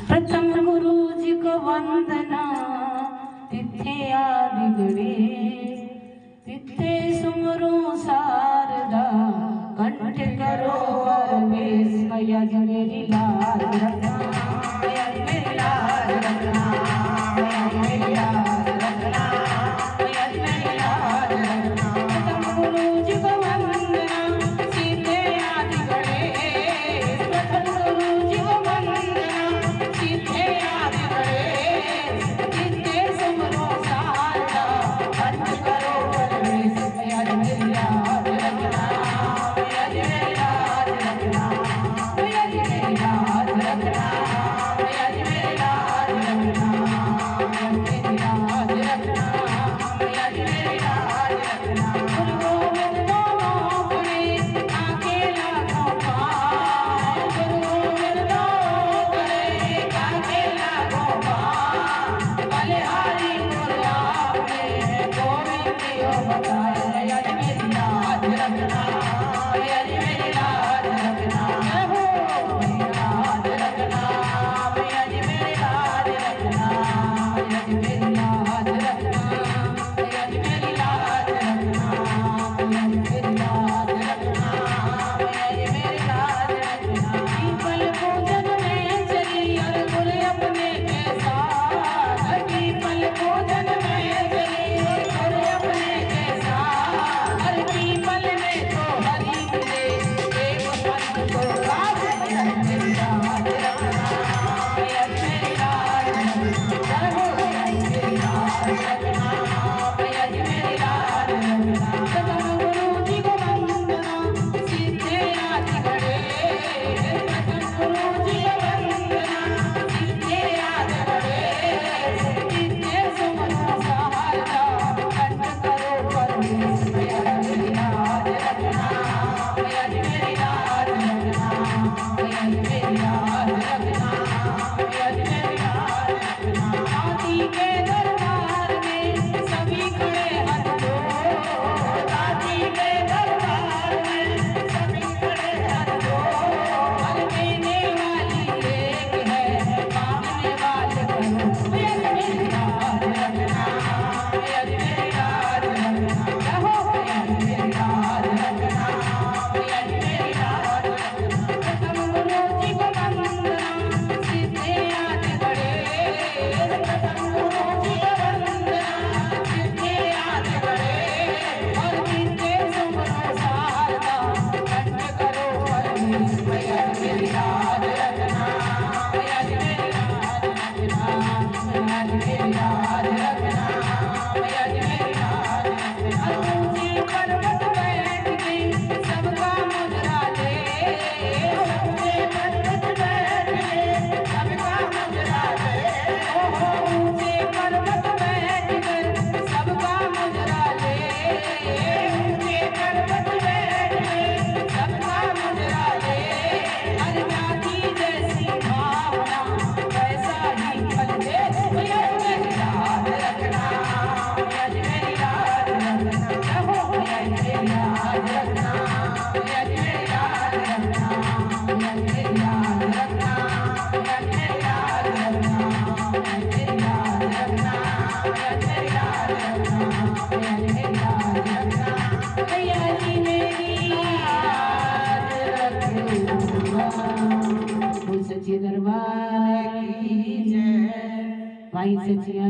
प्रथम गुरु जी को वंदना, तिथे आदि गणेश, तिथे सुमरो शारदा, कंठ करो परमेश। मैया जी मेरी लाज रखना, मैया जी मेरी लाज रखना, मैया जी मेरी लाज रखना, मैया जी मेरी लाज रखना। प्रथम गुरु जी को वंदना, सीधे आदि गणेश, प्रथम गुरु जी को वंदना, सीधे आदि गणेश, तिथे सुमरो शारदा, कंठ करो परमेश। मैया जी मेरी लाज रखना, मैया जी मेरी लाज रखना, मैया जी मेरी लाज रखना, मैया जी मेरी लाज रखना, मेरी लाज रखना, मैया जी मेरी लाज रखना। गुरु गोविंद दोनों खड़े, अकेला गोपाल, गुरु गोविंद दोनों खड़े, अकेला गोपाल, बलिहारी गुरु आपने गोविंद को बताया। मैया जी मेरी लाज रखना, मैया जी मेरी लाज रखना, मेरी लाज रखना, मैया जी मेरी लाज रखना, मैया जी मेरी लाज रखना, मैया जी मेरी लाज रखना, मैया जी मेरी लाज रखना, मैया जी मेरी लाज रखना। पीपल पूजन में चली और गुर अपने के साथ, पीपल पूजन में चली और गुर अपने के साथ, हर पीपल में तो हरि मिले, एक पंथ को राज। मैया जी मेरी लाज रखना, मैया जी मेरी लाज रखना, मैया जी मेरी लाज रखना, मैया जी मेरी लाज रखना। प्रथम गुरु जी को वंदना, सीधे आदि गणेश, प्रथम गुरु जी को वंदना, सीधे आदि गणेश, तिथे सुमरो शारदा, कंठ करो परमेश। मैया जी मेरी लाज रखना, मैया जी मेरी लाज रखना, मैया जी मेरी लाज रखना, मैया जी मेरी लाज रखना। दादी के दरबार में सभी खड़े हाथ जोड़, दादी के दरबार में सभी खड़े हाथ जोड़, हर देने वाली एक है, मांगने वाले करो। मैया जी मेरी लाज रखना, मैया जी मेरी लाज रखना, मैया जी मेरी लाज रखना, मैया जी मेरी लाज रखना। प्रथम गुरु जी को वंदना, सीधे आदि गणेश, प्रथम गुरु जी को वंदना, सीधे आदि गणेश, और तिथे सुमरो शारदा, कंठ करो परमेश। मैया जी मेरी लाज रखना, मैया जी मेरी लाज रखना, मैया जी मेरी लाज रखना, मैया जी मेरी लाज रखना। ऊंचे पर्वत बैठ के सबका मुजरा ले, ऊंचे पर्वत बैठ के सबका मुजरा ले, ऊंचे पर्वत बैठ कर सबका मुजरा ले, ऊंचे पर्वत बैठ के सबका मुजरा ले, हर जाति जैसी भावना वैसा ही फल दे। मैया जी मेरी लाज रखना, मैया जी मेरी लाज रखना, मैया जी मेरी लाज रखना, मैया जी मेरी लाज रखना, मैया जी मेरी लाज रखना, मैया जी मेरी लाज रखना, मैया जी मेरी लाज रखना, मैया जी मेरी लाज रखना, मैया जी मेरी लाज रखना, मैया जी मेरी लाज रखना। बोल सच्चे दरबार की जय। भाई सच्चिया